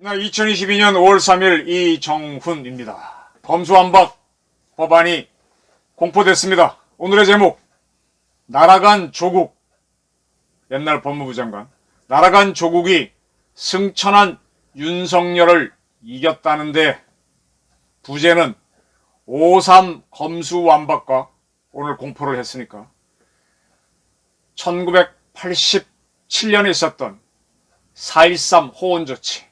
2022년 5월 3일 이정훈입니다. 검수완박 법안이 공포됐습니다. 오늘의 제목, 날아간 조국. 옛날 법무부 장관, 날아간 조국이 승천한 윤석열을 이겼다는데 부제는 5.3 검수완박과 오늘 공포를 했으니까 1987년에 있었던 4.13 호원조치,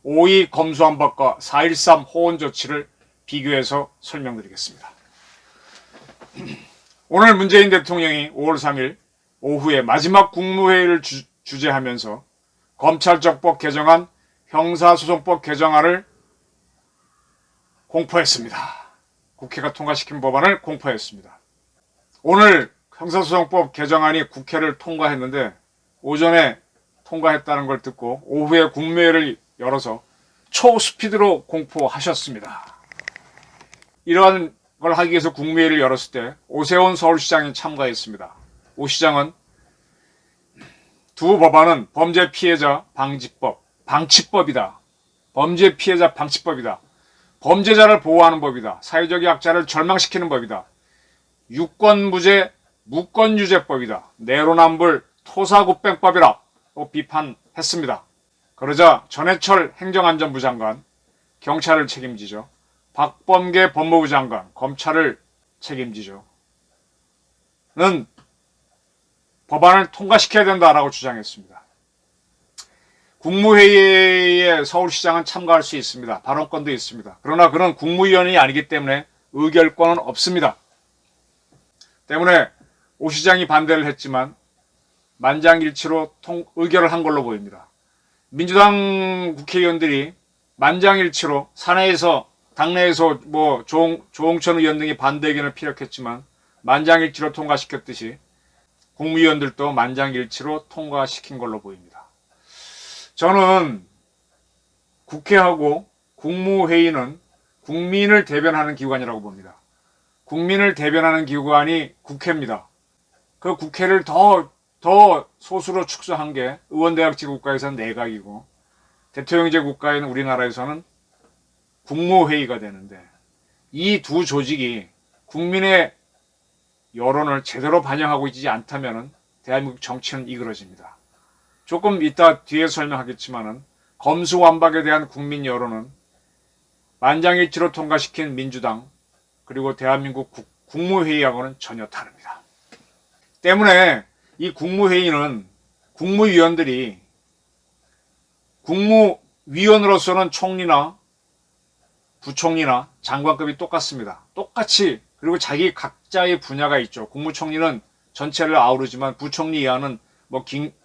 5.2 검수완박과 4.13 호원조치를 비교해서 설명드리겠습니다. 오늘 문재인 대통령이 5월 3일 오후에 마지막 국무회의를 주재하면서 검찰적법 개정안, 형사소송법 개정안을 공포했습니다. 국회가 통과시킨 법안을 공포했습니다. 오늘 형사소송법 개정안이 국회를 통과했는데 오전에 통과했다는 걸 듣고 오후에 국무회의를 열어서 초스피드로 공포하셨습니다. 이러한 걸 하기 위해서 국무회의를 열었을 때 오세훈 서울시장이 참가했습니다. 오 시장은 두 법안은 범죄 피해자 방치법이다. 범죄 피해자 방치법이다. 범죄자를 보호하는 법이다. 사회적 약자를 절망시키는 법이다. 유권무죄 무권유죄법이다. 내로남불 토사구팽법이라고 비판했습니다. 그러자 전해철 행정안전부 장관, 경찰을 책임지죠. 박범계 법무부 장관, 검찰을 책임지죠. 는 법안을 통과시켜야 된다라고 주장했습니다. 국무회의에 서울시장은 참가할 수 있습니다. 발언권도 있습니다. 그러나 그는 국무위원이 아니기 때문에 의결권은 없습니다. 때문에 오 시장이 반대를 했지만 만장일치로 의결을 한 걸로 보입니다. 민주당 국회의원들이 만장일치로 사내에서 당내에서 조홍천 의원 등이 반대 의견을 피력했지만 만장일치로 통과시켰듯이 국무위원들도 만장일치로 통과시킨 걸로 보입니다. 저는 국회하고 국무회의는 국민을 대변하는 기관이라고 봅니다. 국민을 대변하는 기관이 국회입니다. 그 국회를 더 소수로 축소한 게 의원대학제 국가에서는 내각이고 대통령제 국가인 우리나라에서는 국무회의가 되는데 이 두 조직이 국민의 여론을 제대로 반영하고 있지 않다면 대한민국 정치는 이그러집니다. 조금 이따 뒤에 설명하겠지만은 검수완박에 대한 국민 여론은 만장일치로 통과시킨 민주당 그리고 대한민국 국무회의하고는 전혀 다릅니다. 때문에 이 국무회의는 국무위원들이 국무위원으로서는 총리나 부총리나 장관급이 똑같습니다. 똑같이 그리고 자기 각자의 분야가 있죠. 국무총리는 전체를 아우르지만 부총리 이하는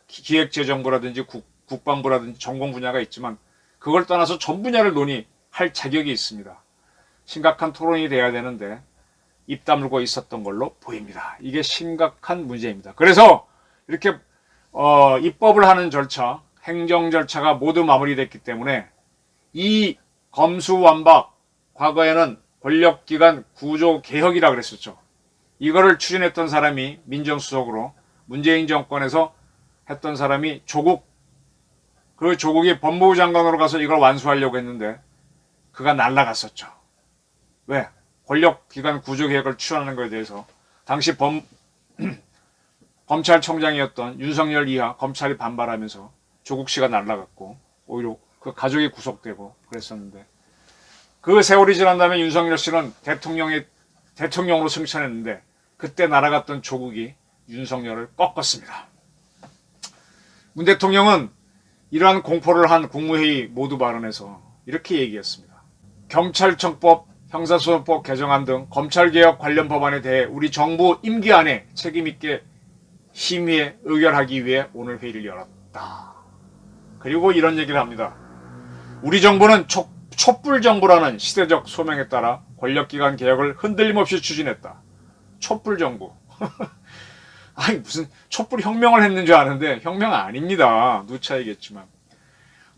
기획재정부라든지 국방부라든지 전공 분야가 있지만 그걸 떠나서 전 분야를 논의할 자격이 있습니다. 심각한 토론이 돼야 되는데 입 다물고 있었던 걸로 보입니다. 이게 심각한 문제입니다. 그래서 이렇게 입법을 하는 절차, 행정 절차가 모두 마무리됐기 때문에 이 검수완박, 과거에는 권력기관 구조 개혁이라 그랬었죠. 이거를 추진했던 사람이 민정수석으로 문재인 정권에서 했던 사람이 조국, 그 조국이 법무부 장관으로 가서 이걸 완수하려고 했는데 그가 날아갔었죠. 왜? 권력기관 구조개혁을 추진하는 것에 대해서 당시 검찰총장이었던 윤석열 이하 검찰이 반발하면서 조국 씨가 날아갔고 오히려 그 가족이 구속되고 그랬었는데 그 세월이 지난 다음에 윤석열 씨는 대통령으로 승천했는데 그때 날아갔던 조국이 윤석열을 꺾었습니다. 문 대통령은 이러한 공포를 한 국무회의 모두 발언에서 이렇게 얘기했습니다. 경찰청법, 형사소송법 개정안 등 검찰개혁 관련 법안에 대해 우리 정부 임기 안에 책임있게 심의에 의결하기 위해 오늘 회의를 열었다. 그리고 이런 얘기를 합니다. 우리 정부는 촛불정부라는 시대적 소명에 따라 권력기관 개혁을 흔들림없이 추진했다. 촛불정부. 아니 무슨 촛불혁명을 했는 줄 아는데 혁명 아닙니다. 누차이겠지만.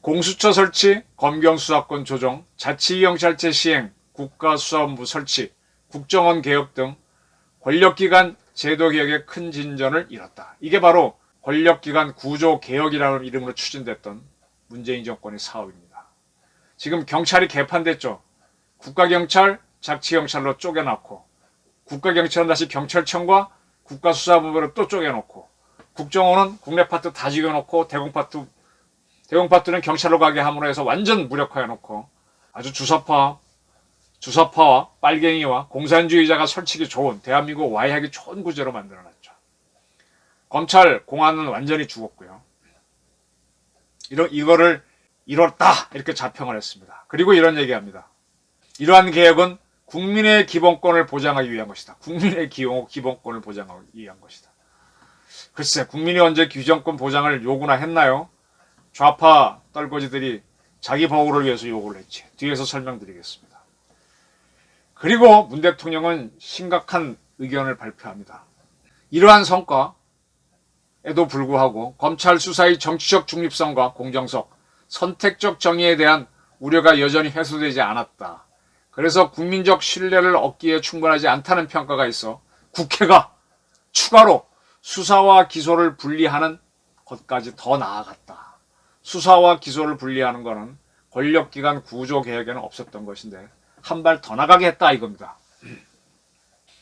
공수처 설치, 검경수사권 조정, 자치경찰제 시행, 국가수사본부 설치, 국정원 개혁 등 권력기관 제도 개혁에 큰 진전을 이뤘다. 이게 바로 권력기관 구조 개혁이라는 이름으로 추진됐던 문재인 정권의 사업입니다. 지금 경찰이 개판됐죠. 국가경찰, 자치경찰로 쪼개놓고 국가경찰은 다시 경찰청과 국가수사본부로 또 쪼개놓고 국정원은 국내 파트 다 죽여놓고 대공 파트는 경찰로 가게 함으로 해서 완전 무력화해놓고 아주 주사파와 빨갱이와 공산주의자가 설치기 좋은 대한민국 와해하기 좋은 구조로 만들어놨죠. 검찰, 공안은 완전히 죽었고요. 이거를 이뤘다 이렇게 자평을 했습니다. 그리고 이런 얘기합니다. 이러한 개혁은 국민의 기본권을 보장하기 위한 것이다. 국민의 기본권을 보장하기 위한 것이다. 글쎄, 국민이 언제 기본권 보장을 요구나 했나요? 좌파 떨거지들이 자기 보호를 위해서 요구를 했지. 뒤에서 설명드리겠습니다. 그리고 문 대통령은 심각한 의견을 발표합니다. 이러한 성과에도 불구하고 검찰 수사의 정치적 중립성과 공정성, 선택적 정의에 대한 우려가 여전히 해소되지 않았다. 그래서 국민적 신뢰를 얻기에 충분하지 않다는 평가가 있어 국회가 추가로 수사와 기소를 분리하는 것까지 더 나아갔다. 수사와 기소를 분리하는 것은 권력기관 구조 개혁에는 없었던 것인데 한 발 더 나가게 했다 이겁니다.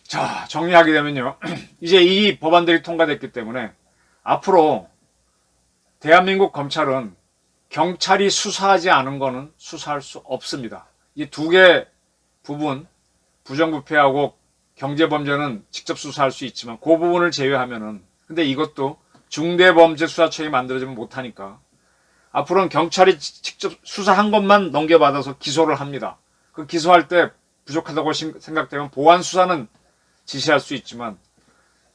자, 정리하게 되면요. 이제 이 법안들이 통과됐기 때문에 앞으로 대한민국 검찰은 경찰이 수사하지 않은 거는 수사할 수 없습니다. 이 두 개 부분, 부정부패하고 경제범죄는 직접 수사할 수 있지만 그 부분을 제외하면은 근데 이것도 중대범죄수사청이 만들어지면 못하니까 앞으로는 경찰이 직접 수사한 것만 넘겨받아서 기소를 합니다. 그 기소할 때 부족하다고 생각되면 보완 수사는 지시할 수 있지만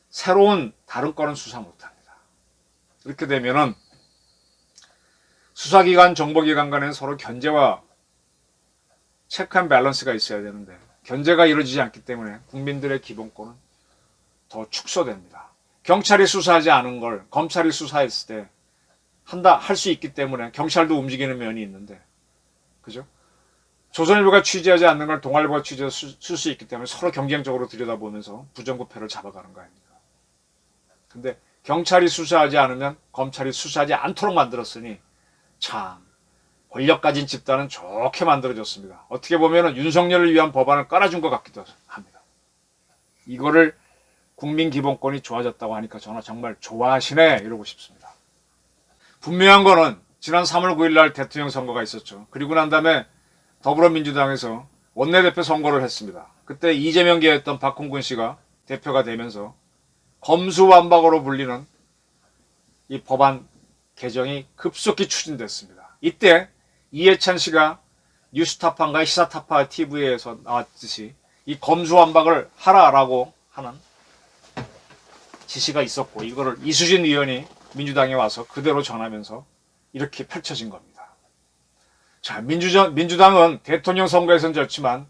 새로운 다른 건은 수사 못합니다. 이렇게 되면은 수사기관, 정보기관 간에는 서로 견제와 체크 앤 밸런스가 있어야 되는데 견제가 이루어지지 않기 때문에 국민들의 기본권은 더 축소됩니다. 경찰이 수사하지 않은 걸 검찰이 수사했을 때 할 수 있기 때문에 경찰도 움직이는 면이 있는데 그죠? 조선일보가 취재하지 않는 걸 동아일보가 취재해서 쓸 수 있기 때문에 서로 경쟁적으로 들여다보면서 부정부패를 잡아가는 거 아닙니까? 근데 경찰이 수사하지 않으면 검찰이 수사하지 않도록 만들었으니 참 권력 가진 집단은 좋게 만들어졌습니다. 어떻게 보면 윤석열을 위한 법안을 깔아준 것 같기도 합니다. 이거를 국민 기본권이 좋아졌다고 하니까 저는 정말 좋아하시네 이러고 싶습니다. 분명한 거는 지난 3월 9일 날 대통령 선거가 있었죠. 그리고 난 다음에 더불어민주당에서 원내대표 선거를 했습니다. 그때 이재명계였던 박홍근 씨가 대표가 되면서 검수완박으로 불리는 이 법안 개정이 급속히 추진됐습니다. 이때 이해찬 씨가 뉴스타파인가 시사타파 TV에서 나왔듯이 이 검수완박을 하라라고 하는 지시가 있었고 이거를 이수진 의원이 민주당에 와서 그대로 전하면서 이렇게 펼쳐진 겁니다. 자, 민주당은 대통령 선거에서는 졌지만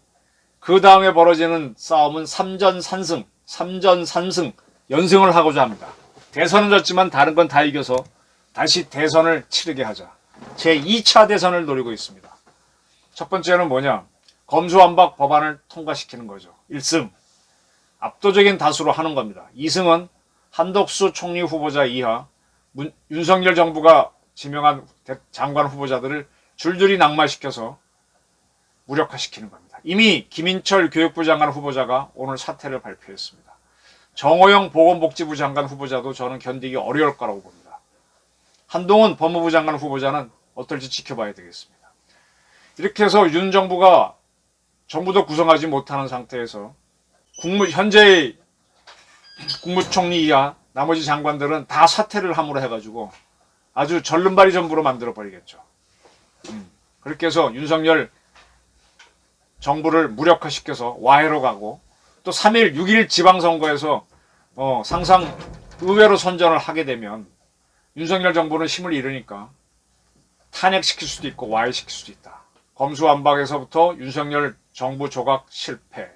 그 다음에 벌어지는 싸움은 3전 3승, 연승을 하고자 합니다. 대선은 졌지만 다른 건 다 이겨서 다시 대선을 치르게 하자. 제2차 대선을 노리고 있습니다. 첫 번째는 뭐냐? 검수완박 법안을 통과시키는 거죠. 1승. 압도적인 다수로 하는 겁니다. 2승은 한덕수 총리 후보자 이하 윤석열 정부가 지명한 장관 후보자들을 줄줄이 낙마시켜서 무력화시키는 겁니다. 이미 김인철 교육부 장관 후보자가 오늘 사퇴를 발표했습니다. 정호영 보건복지부 장관 후보자도 저는 견디기 어려울 거라고 봅니다. 한동훈 법무부 장관 후보자는 어떨지 지켜봐야 되겠습니다. 이렇게 해서 윤 정부가 정부도 구성하지 못하는 상태에서 현재의 국무총리 이하 나머지 장관들은 다 사퇴를 함으로 해가지고 아주 절름발이 정부로 만들어버리겠죠. 그렇게 해서 윤석열 정부를 무력화시켜서 와해로 가고 또 3일, 6일 지방선거에서 상상 의외로 선전을 하게 되면 윤석열 정부는 힘을 잃으니까 탄핵시킬 수도 있고 와해시킬 수도 있다. 검수완박에서부터 윤석열 정부 조각 실패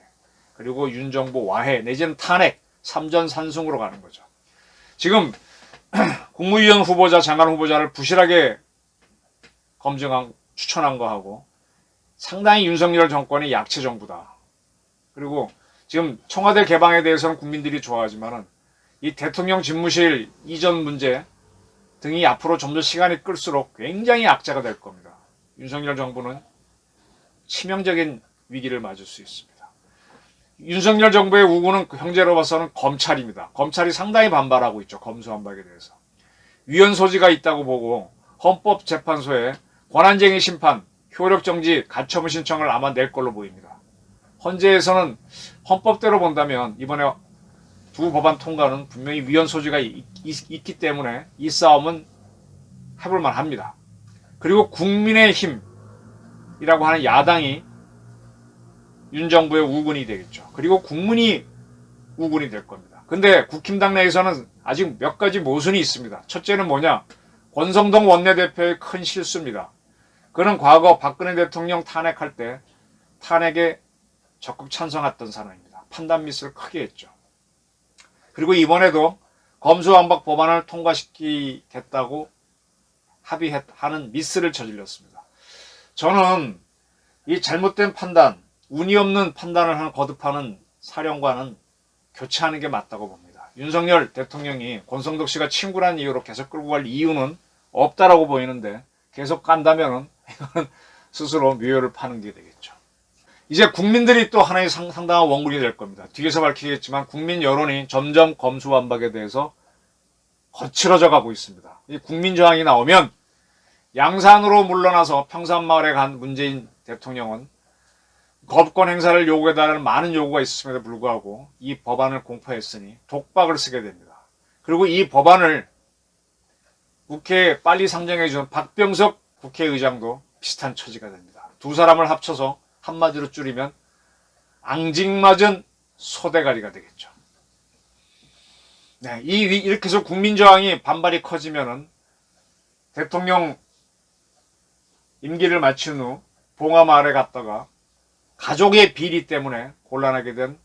그리고 윤 정부 와해 내지는 탄핵 3전 3승으로 가는 거죠. 지금 국무위원 후보자, 장관 후보자를 부실하게 추천한 거하고 상당히 윤석열 정권이 약체 정부다. 그리고 지금 청와대 개방에 대해서는 국민들이 좋아하지만은 이 대통령 집무실 이전 문제 등이 앞으로 좀 더 시간이 끌수록 굉장히 악재가 될 겁니다. 윤석열 정부는 치명적인 위기를 맞을 수 있습니다. 윤석열 정부의 우군은 형제로 봐서는 검찰입니다. 검찰이 상당히 반발하고 있죠. 검수완박에 대해서. 위헌 소지가 있다고 보고 헌법재판소에 권한쟁의 심판, 효력정지, 가처분 신청을 아마 낼 걸로 보입니다. 헌재에서는 헌법대로 본다면 이번에 두 법안 통과는 분명히 위헌 소지가 있기 때문에 이 싸움은 해볼만 합니다. 그리고 국민의힘이라고 하는 야당이 윤 정부의 우군이 되겠죠. 그리고 국민이 우군이 될 겁니다. 근데 국힘당 내에서는 아직 몇 가지 모순이 있습니다. 첫째는 뭐냐? 권성동 원내대표의 큰 실수입니다. 그는 과거 박근혜 대통령 탄핵할 때 탄핵에 적극 찬성했던 사람입니다. 판단 미스를 크게 했죠. 그리고 이번에도 검수완박 법안을 통과시키겠다고 합의하는 미스를 저질렀습니다. 저는 이 잘못된 판단, 운이 없는 판단을 거듭하는 사령관은 교체하는 게 맞다고 봅니다. 윤석열 대통령이 권성동 씨가 친구란 이유로 계속 끌고 갈 이유는 없다라고 보이는데 계속 간다면은 이거는 스스로 묘요를 파는 게 되겠죠. 이제 국민들이 또 하나의 상당한 원군이 될 겁니다. 뒤에서 밝히겠지만 국민 여론이 점점 검수완박에 대해서 거칠어져 가고 있습니다. 이 국민 저항이 나오면 양산으로 물러나서 평산마을에 간 문재인 대통령은 거부권 행사를 요구해달라는 많은 요구가 있음에도 불구하고 이 법안을 공포했으니 독박을 쓰게 됩니다. 그리고 이 법안을 국회에 빨리 상정해주는 박병석 국회의장도 비슷한 처지가 됩니다. 두 사람을 합쳐서 한마디로 줄이면 앙증맞은 소대가리가 되겠죠. 네, 이렇게 해서 국민저항이 반발이 커지면은 대통령 임기를 마친 후 봉하마을에 갔다가 가족의 비리 때문에 곤란하게 된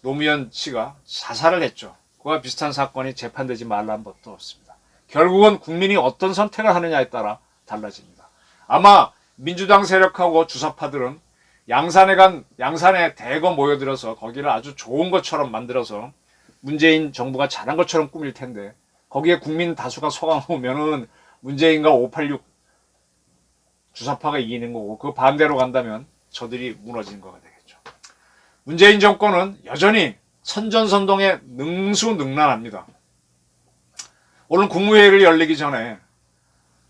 노무현 씨가 자살을 했죠. 그와 비슷한 사건이 재판되지 말라는 법도 없습니다. 결국은 국민이 어떤 선택을 하느냐에 따라 달라집니다. 아마 민주당 세력하고 주사파들은 양산에 대거 모여들어서 거기를 아주 좋은 것처럼 만들어서 문재인 정부가 잘한 것처럼 꾸밀 텐데 거기에 국민 다수가 속아오면은 문재인과 586 주사파가 이기는 거고 그 반대로 간다면 저들이 무너지는 거가 되겠죠. 문재인 정권은 여전히 선전선동에 능수능란합니다. 오늘 국무회의를 열리기 전에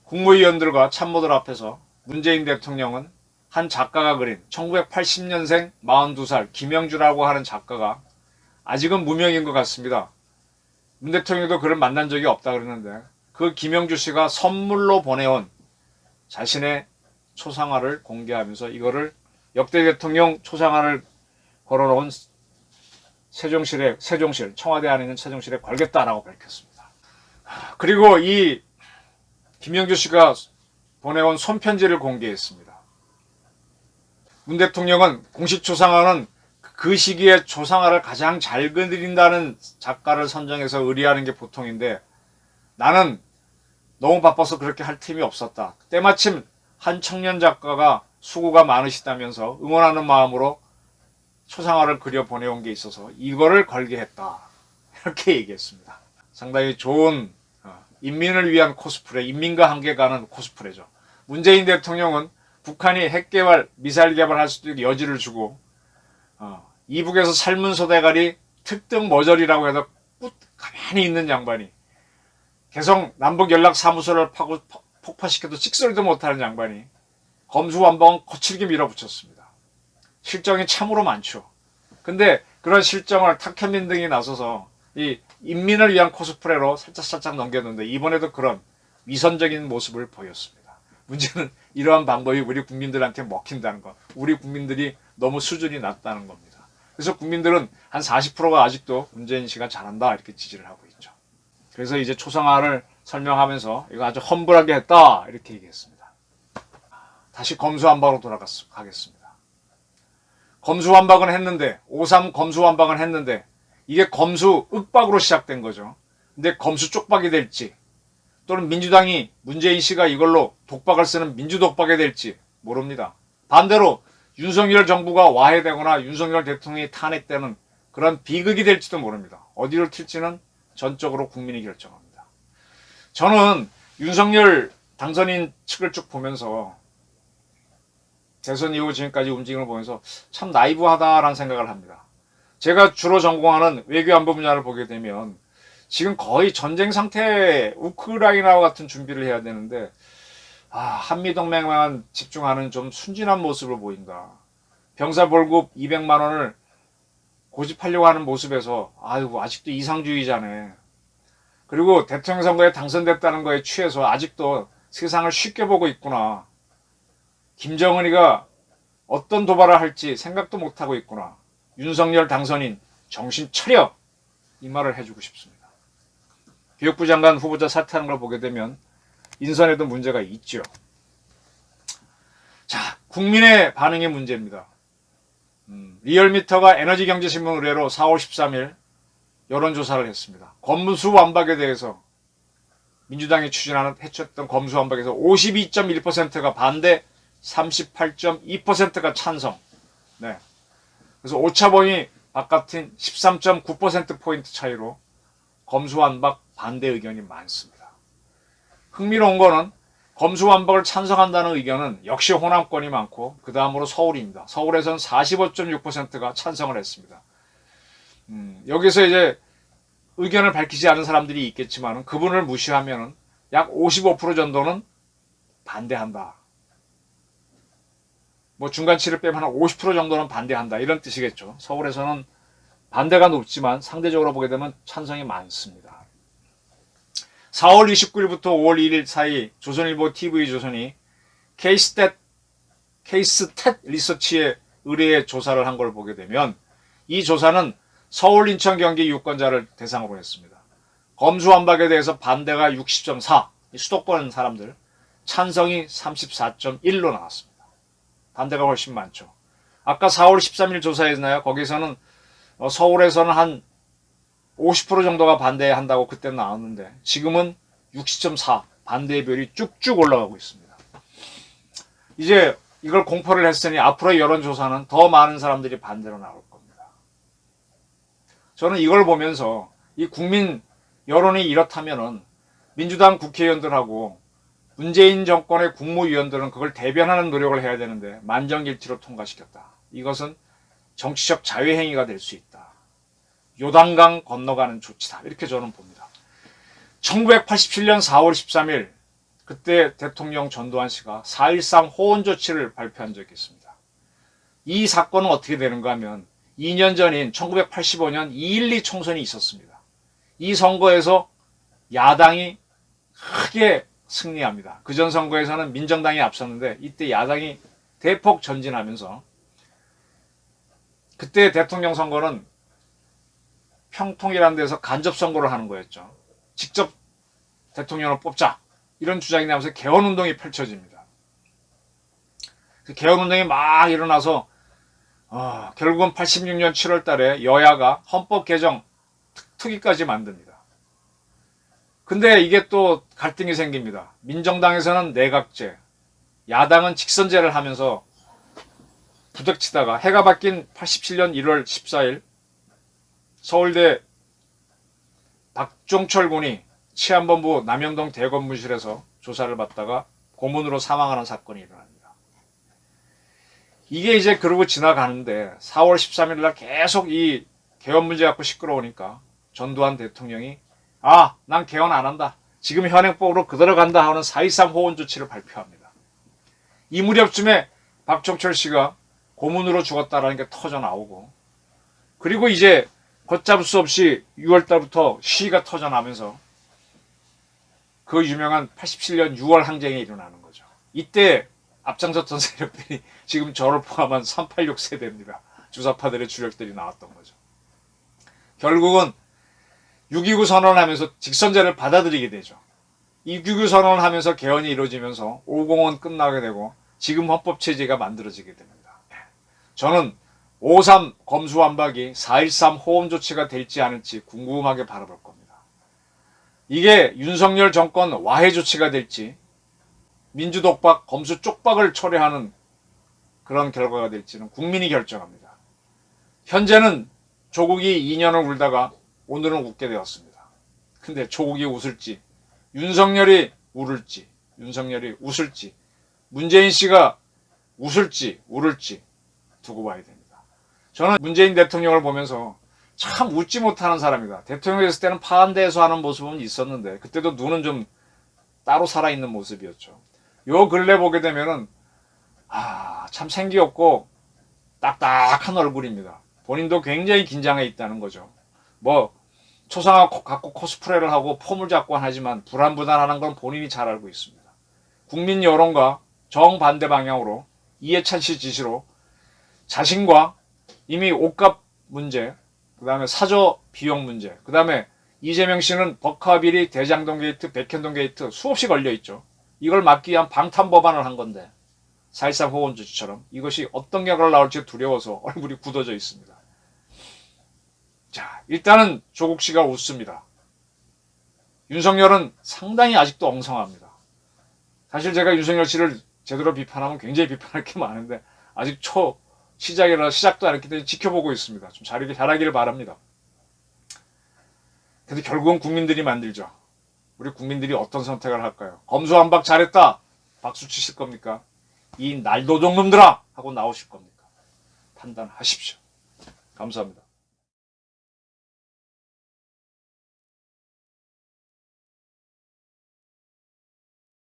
국무위원들과 참모들 앞에서 문재인 대통령은 한 작가가 그린 1980년생 42살 김영주라고 하는 작가가 아직은 무명인 것 같습니다. 문 대통령도 그를 만난 적이 없다 그러는데 그 김영주 씨가 선물로 보내온 자신의 초상화를 공개하면서 이거를 역대 대통령 초상화를 걸어놓은 세종실 청와대 안에 있는 세종실에 걸겠다라고 밝혔습니다. 그리고 이 김영주 씨가 보내온 손편지를 공개했습니다. 문 대통령은 공식 초상화는 그 시기에 초상화를 가장 잘 그린다는 작가를 선정해서 의뢰하는 게 보통인데 나는 너무 바빠서 그렇게 할 틈이 없었다. 때마침 한 청년 작가가 수고가 많으시다면서 응원하는 마음으로 초상화를 그려 보내온 게 있어서 이거를 걸게 했다. 이렇게 얘기했습니다. 상당히 좋은 인민을 위한 코스프레, 인민과 함께 가는 코스프레죠. 문재인 대통령은 북한이 핵개발, 미사일 개발할 수도 있게 여지를 주고 이북에서 삶은 소대가리 특등 머저리라고 해서 가만히 있는 양반이 개성 남북연락사무소를 폭파시켜도 찍소리도 못하는 양반이 검수완박은 거칠게 밀어붙였습니다. 실정이 참으로 많죠. 근데 그런 실정을 탁현민 등이 나서서 이 인민을 위한 코스프레로 살짝살짝 넘겼는데 이번에도 그런 위선적인 모습을 보였습니다. 문제는 이러한 방법이 우리 국민들한테 먹힌다는 것. 우리 국민들이 너무 수준이 낮다는 겁니다. 그래서 국민들은 한 40%가 아직도 문재인 씨가 잘한다 이렇게 지지를 하고 있죠. 그래서 이제 초상화를 설명하면서 이거 아주 험불하게 했다 이렇게 얘기했습니다. 다시 검수완박으로 돌아가겠습니다. 검수완박은 했는데 5.3 검수완박은 했는데 이게 검수 윽박으로 시작된 거죠. 근데 검수 쪽박이 될지 또는 민주당이 문재인 씨가 이걸로 독박을 쓰는 민주독박이 될지 모릅니다. 반대로 윤석열 정부가 와해되거나 윤석열 대통령이 탄핵되는 그런 비극이 될지도 모릅니다. 어디로 튈지는 전적으로 국민이 결정합니다. 저는 윤석열 당선인 측을 쭉 보면서 대선 이후 지금까지 움직임을 보면서 참 나이브하다라는 생각을 합니다. 제가 주로 전공하는 외교안보 분야를 보게 되면 지금 거의 전쟁 상태의 우크라이나와 같은 준비를 해야 되는데 한미동맹만 집중하는 좀 순진한 모습을 보인다. 병사 월급 200만 원을 고집하려고 하는 모습에서 아직도 이상주의자네. 그리고 대통령 선거에 당선됐다는 거에 취해서 아직도 세상을 쉽게 보고 있구나. 김정은이가 어떤 도발을 할지 생각도 못하고 있구나. 윤석열 당선인 정신 차려! 이 말을 해주고 싶습니다. 교육부 장관 후보자 사퇴하는 걸 보게 되면 인선에도 문제가 있죠. 자, 국민의 반응의 문제입니다. 리얼미터가 에너지경제신문 의뢰로 4월 13일 여론조사를 했습니다. 검수완박에 대해서 민주당이 해쳤던 검수완박에서 52.1%가 반대, 38.2%가 찬성. 네. 그래서 오차범위 바깥인 13.9%포인트 차이로 검수완박 반대 의견이 많습니다. 흥미로운 거는 검수완박을 찬성한다는 의견은 역시 호남권이 많고 그 다음으로 서울입니다. 서울에서는 45.6%가 찬성을 했습니다. 여기서 이제 의견을 밝히지 않은 사람들이 있겠지만 그분을 무시하면 약 55% 정도는 반대한다. 뭐 중간치를 빼면 한 50% 정도는 반대한다. 이런 뜻이겠죠. 서울에서는 반대가 높지만 상대적으로 보게 되면 찬성이 많습니다. 4월 29일부터 5월 1일 사이 조선일보 TV조선이 케이스탯 리서치의 의뢰의 조사를 한 걸 보게 되면 이 조사는 서울, 인천, 경기 유권자를 대상으로 했습니다. 검수완박에 대해서 반대가 60.4, 수도권 사람들, 찬성이 34.1로 나왔습니다. 반대가 훨씬 많죠. 아까 4월 13일 조사했나요? 거기서는 서울에서는 한 50% 정도가 반대한다고 그때 나왔는데 지금은 60.4 반대의 별이 쭉쭉 올라가고 있습니다. 이제 이걸 공포를 했으니 앞으로 여론조사는 더 많은 사람들이 반대로 나올 겁니다. 저는 이걸 보면서 이 국민 여론이 이렇다면은 민주당 국회의원들하고 문재인 정권의 국무위원들은 그걸 대변하는 노력을 해야 되는데 만정일치로 통과시켰다. 이것은 정치적 자유행위가 될 수 있다. 요단강 건너가는 조치다. 이렇게 저는 봅니다. 1987년 4월 13일 그때 대통령 전두환 씨가 4.13 호원 조치를 발표한 적이 있습니다. 이 사건은 어떻게 되는가 하면 2년 전인 1985년 2.12 총선이 있었습니다. 이 선거에서 야당이 크게 승리합니다. 그전 선거에서는 민정당이 앞섰는데 이때 야당이 대폭 전진하면서 그때 대통령 선거는 평통이라는 데서 간접 선거를 하는 거였죠. 직접 대통령을 뽑자. 이런 주장이 나면서 개헌운동이 펼쳐집니다. 그 개헌운동이 막 일어나서 결국은 86년 7월 달에 여야가 헌법 개정 특위까지 만듭니다. 근데 이게 또 갈등이 생깁니다. 민정당에서는 내각제, 야당은 직선제를 하면서 부닥치다가 해가 바뀐 87년 1월 14일 서울대 박종철 군이 치안본부 남영동 대검무실에서 조사를 받다가 고문으로 사망하는 사건이 일어납니다. 이게 이제 그러고 지나가는데 4월 13일 날 계속 이 개헌 문제 갖고 시끄러우니까 전두환 대통령이 난 개헌 안 한다. 지금 현행법으로 그대로 간다 하는 4.13 호원 조치를 발표합니다. 이 무렵쯤에 박종철 씨가 고문으로 죽었다라는 게 터져 나오고 그리고 이제 걷잡을 수 없이 6월 달부터 시위가 터져나면서 그 유명한 87년 6월 항쟁이 일어나는 거죠. 이때 앞장섰던 세력들이 지금 저를 포함한 386 세대입니다. 주사파들의 주력들이 나왔던 거죠. 결국은 6.29 선언을 하면서 직선제를 받아들이게 되죠. 이 6.29 선언을 하면서 개헌이 이루어지면서 5공은 끝나게 되고 지금 헌법체제가 만들어지게 됩니다. 저는 5.3 검수완박이 4.13 호원 조치가 될지 않을지 궁금하게 바라볼 겁니다. 이게 윤석열 정권 와해 조치가 될지 민주독박, 검수 쪽박을 초래하는 그런 결과가 될지는 국민이 결정합니다. 현재는 조국이 2년을 울다가 오늘은 웃게 되었습니다. 근데 조국이 웃을지, 윤석열이 울을지, 윤석열이 웃을지, 문재인 씨가 웃을지 울을지 두고 봐야 됩니다. 저는 문재인 대통령을 보면서 참 웃지 못하는 사람이다. 대통령이 됐을 때는 파한대에서 하는 모습은 있었는데 그때도 눈은 좀 따로 살아있는 모습이었죠. 요 근래 보게 되면은 참 생기 없고 딱딱한 얼굴입니다. 본인도 굉장히 긴장해 있다는 거죠. 뭐 초상화 갖고 코스프레를 하고 폼을 잡고 하지만 불안불안하는 건 본인이 잘 알고 있습니다. 국민 여론과 정반대 방향으로 이해찬 씨 지시로 자신과 이미 옷값 문제, 그 다음에 사저 비용 문제, 그 다음에 이재명 씨는 버카비리, 대장동 게이트, 백현동 게이트 수없이 걸려있죠. 이걸 막기 위한 방탄법안을 한 건데 4.13 호원조치처럼 이것이 어떤 결과가 나올지 두려워서 얼굴이 굳어져 있습니다. 자, 일단은 조국 씨가 웃습니다. 윤석열은 상당히 아직도 엉성합니다. 사실 제가 윤석열 씨를 제대로 비판하면 굉장히 비판할 게 많은데 아직 시작이라 시작도 안 했기 때문에 지켜보고 있습니다. 좀 잘하기를 바랍니다. 근데 결국은 국민들이 만들죠. 우리 국민들이 어떤 선택을 할까요? 검수완박 잘했다. 박수 치실 겁니까? 이 날도종 놈들아! 하고 나오실 겁니까? 판단하십시오. 감사합니다.